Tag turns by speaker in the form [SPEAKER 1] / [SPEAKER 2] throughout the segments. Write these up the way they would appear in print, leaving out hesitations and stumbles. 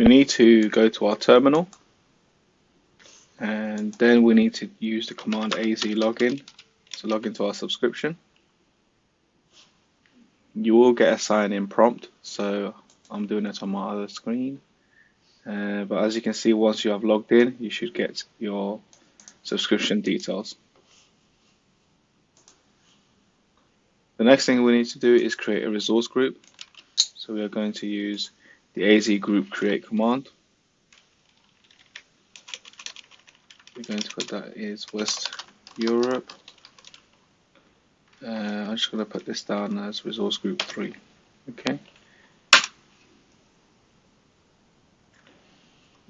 [SPEAKER 1] need to go to our terminal, and then we need to use the command az login to log into our subscription. You will get a sign in prompt, so I'm doing it on my other screen. But as you can see, once you have logged in, you should get your subscription details. The next thing we need to do is create a resource group. So we are going to use the az group create command. We're going to put that is West Europe. I'm just going to put this down as resource group 3. Okay.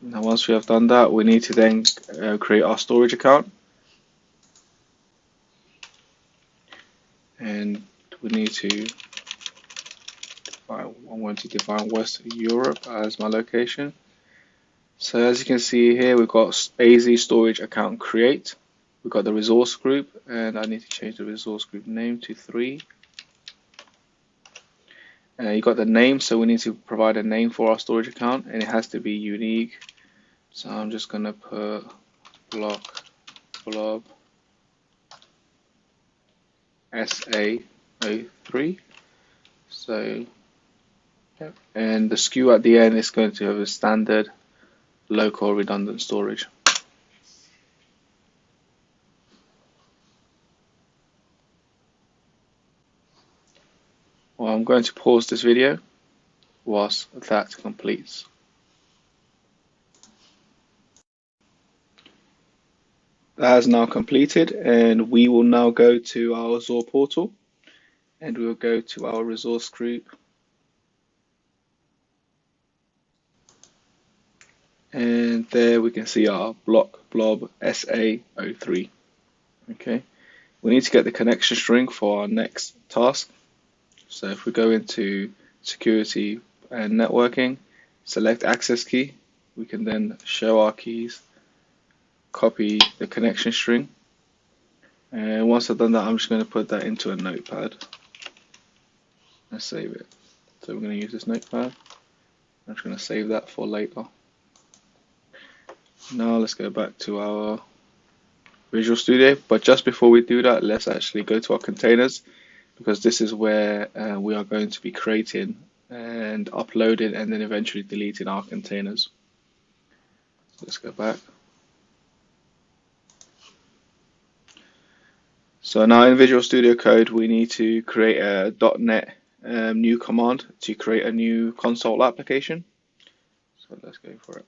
[SPEAKER 1] Now once we have done that, we need to then create our storage account. And we need to I'm going to define West Europe as my location. So as you can see here, we've got AZ storage account create. We've got the resource group, and I need to change the resource group name to 3. You got the name, so we need to provide a name for our storage account, and it has to be unique. So I'm just going to put blob SA03. So, yeah. And the SKU at the end is going to have a standard local redundant storage. Well, I'm going to pause this video whilst that completes. That has now completed, and we will now go to our Azure portal, and we will go to our resource group, and there we can see our blob SA03. Okay, we need to get the connection string for our next task. So if we go into security and networking, select access key, we can then show our keys, copy the connection string, and once I've done that, I'm just going to put that into a notepad and save it. So we're going to use this notepad. I'm just going to save that for later. Now let's go back to our Visual Studio, but just before we do that, let's actually go to our containers, because this is where we are going to be creating and uploading and then eventually deleting our containers. So let's go back. So now in Visual Studio Code, we need to create a .NET new command to create a new console application. So let's go for it.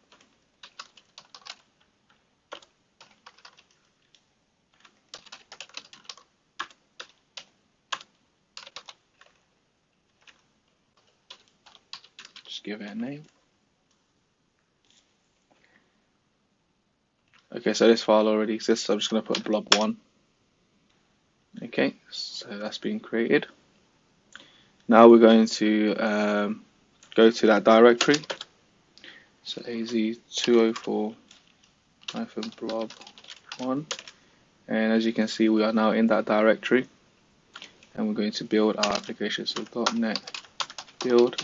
[SPEAKER 1] Just give it a name. Okay, so this file already exists, so I'm just going to put blob1. Okay, so that's been created. Now we're going to go to that directory. So az204-blob1, and as you can see, we are now in that directory, and we're going to build our application. So .NET build,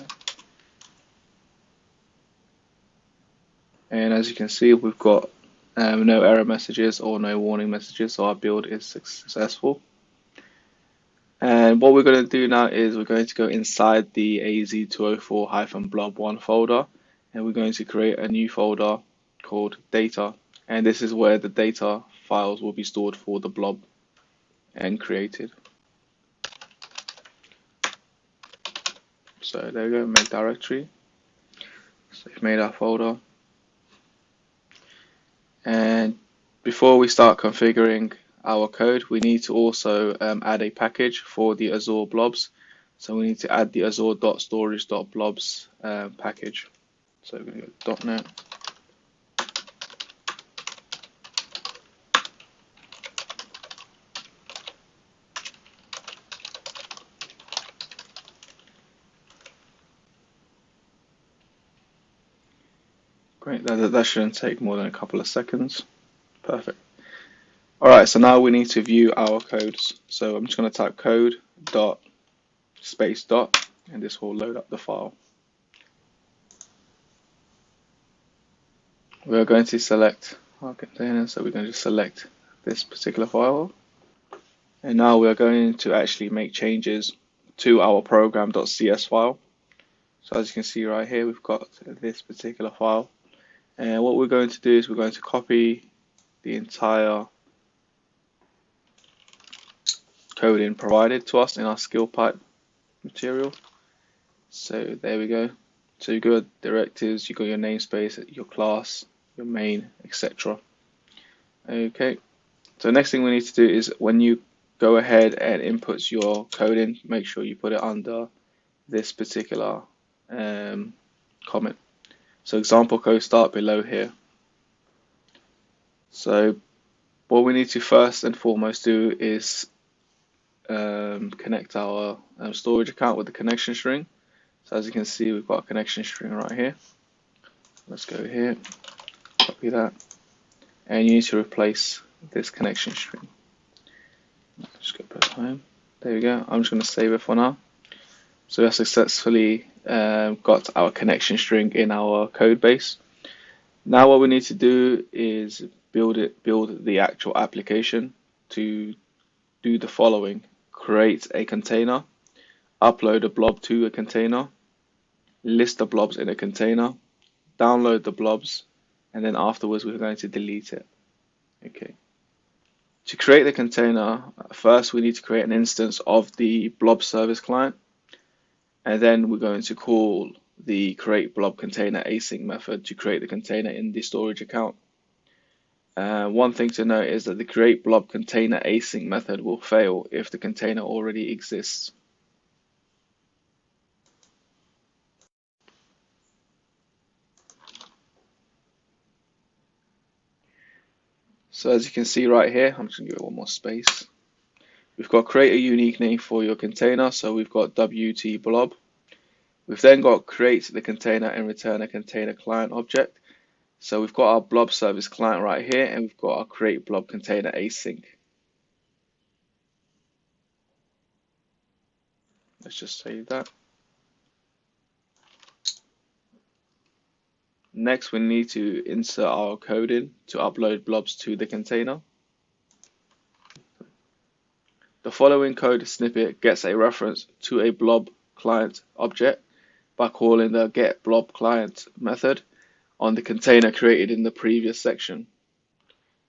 [SPEAKER 1] and as you can see, we've got no error messages or no warning messages, so our build is successful. And what we're going to do now is we're going to go inside the az204-blob1 folder, and we're going to create a new folder called data, and this is where the data files will be stored for the blob and created. So there we go, make directory. So we've made our folder, and before we start configuring our code, we need to also add a package for the Azure blobs. So we need to add the azure.storage.blobs package. So we're going to go .NET. Great, that shouldn't take more than a couple of seconds. Perfect. Alright, so now we need to view our codes. So I'm just going to type code dot space dot, and this will load up the file. we are going to select our container, so we're going to select this particular file. And now we are going to actually make changes to our program.cs file. So as you can see right here, we've got this particular file. And what we're going to do is we're going to copy the entire coding provided to us in our skill pipe material. So there we go. So you've got directives, you've got your namespace, your class, your main, etc. Okay. So the next thing we need to do is when you go ahead and input your code in, make sure you put it under this particular comment. So example code start below here. So what we need to first and foremost do is connect our storage account with the connection string. So as you can see, we've got a connection string right here. Let's go here, copy that, and you need to replace this connection string. Just go back home. There we go. I'm just going to save it for now. So we have successfully got our connection string in our code base. Now what we need to do is build the actual application to do the following: create a container, upload a blob to a container, list the blobs in a container, download the blobs, and then afterwards we're going to delete it. Okay. To create the container, first we need to create an instance of the blob service client, and then we're going to call the create blob container async method to create the container in the storage account. One thing to note is that the create blob container async method will fail if the container already exists. So as you can see right here, I'm just going to give it one more space. We've got create a unique name for your container, so we've got wt blob. We've then got create the container and return a container client object. So we've got our blob service client right here, and we've got our create blob container async. Let's just save that. Next, we need to insert our code in to upload blobs to the container. The following code snippet gets a reference to a blob client object by calling the get blob client method on the container created in the previous section.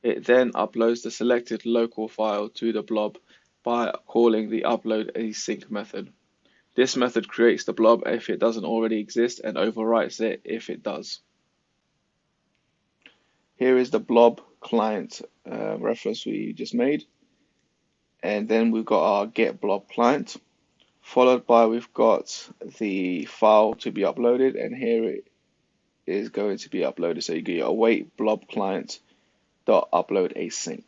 [SPEAKER 1] It then uploads the selected local file to the blob by calling the upload async method. This method creates the blob if it doesn't already exist and overwrites it if it does. Here is the blob client reference we just made. And then we've got our get blob client, followed by we've got the file to be uploaded, and here it is going to be uploaded. So you get your await blob client dot upload async.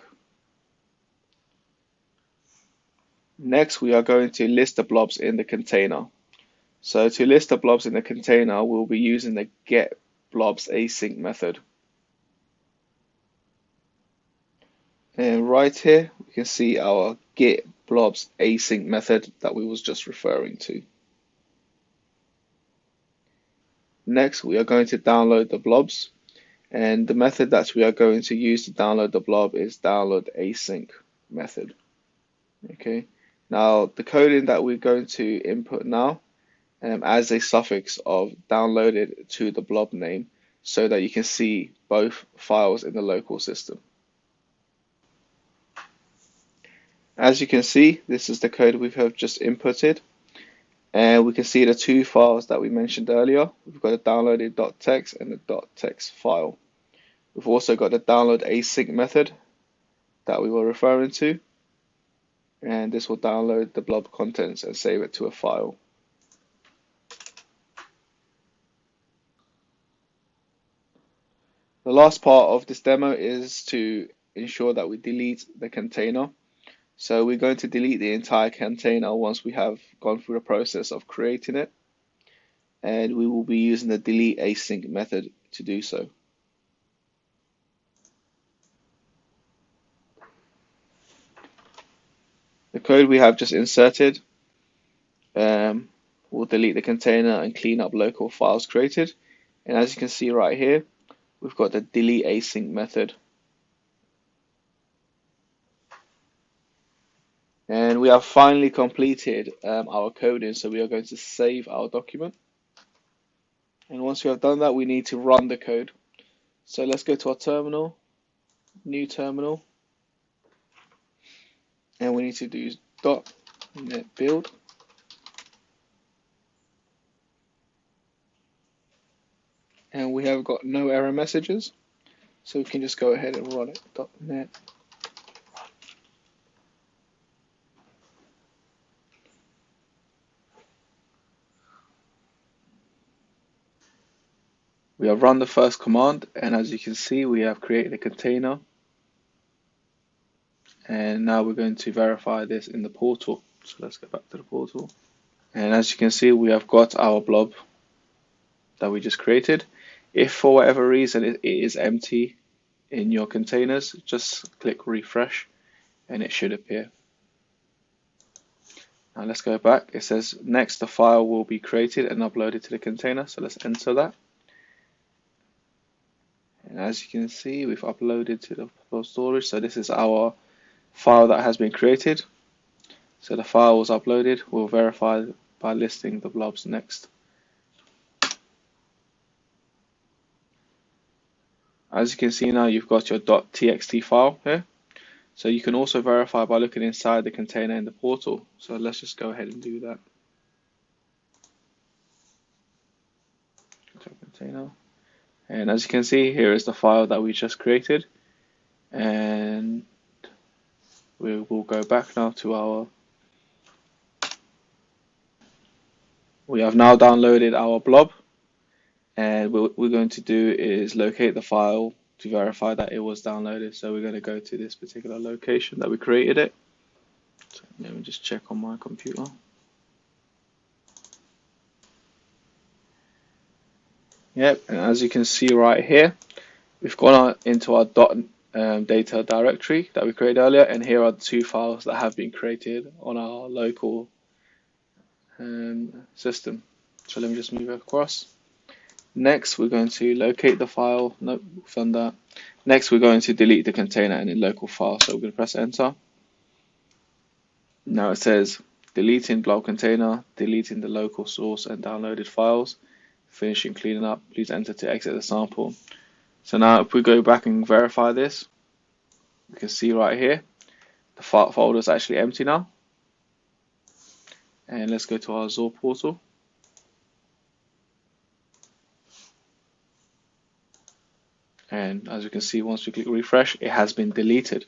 [SPEAKER 1] Next, we are going to list the blobs in the container. So to list the blobs in the container, we'll be using the get blobs async method. And right here, we can see our get blobs async method that we was just referring to. Next, we are going to download the blobs, and the method that we are going to use to download the blob is download async method. Okay. Now, the coding that we're going to input now as a suffix of downloaded to the blob name so that you can see both files in the local system. As you can see, this is the code we have just inputted, and we can see the two files that we mentioned earlier. We've got a downloaded.txt and a .txt file. We've also got the download async method that we were referring to, and this will download the blob contents and save it to a file. The last part of this demo is to ensure that we delete the container. So we're going to delete the entire container once we have gone through the process of creating it, and we will be using the delete async method to do so. The code we have just inserted will delete the container and clean up local files created. And as you can see right here, we've got the delete async method. And we have finally completed our coding, so we are going to save our document. And once we have done that, we need to run the code. So let's go to our terminal, new terminal, and we need to do .NET build. And we have got no error messages, so we can just go ahead and run it. .NET. We have run the first command, and as you can see, we have created a container. And now we're going to verify this in the portal. So let's go back to the portal. And as you can see, we have got our blob that we just created. If for whatever reason it is empty in your containers, just click refresh and it should appear. Now let's go back. It says next the file will be created and uploaded to the container. So let's enter that. And as you can see, we've uploaded to the blob storage. So this is our file that has been created. So the file was uploaded. We'll verify by listing the blobs next. As you can see now, you've got your .txt file here. So you can also verify by looking inside the container in the portal. So let's just go ahead and do that. Container. And as you can see, here is the file that we just created. And we will go back now to our... We have now downloaded our blob. And what we're going to do is locate the file to verify that it was downloaded. So we're going to go to this particular location that we created it. So let me just check on my computer. Yep, and as you can see right here, we've gone into our data directory that we created earlier, and here are the two files that have been created on our local system. So let me just move across. Next, we're going to locate the file. Nope, we've done that. Next, we're going to delete the container in the local file. So we're going to press enter. Now it says deleting blob container, deleting the local source and downloaded files, finishing cleaning up. Please enter to exit the sample. So now if we go back and verify this, we can see right here, the file folder is actually empty now. And let's go to our Azure portal. And as you can see, once we click refresh, it has been deleted.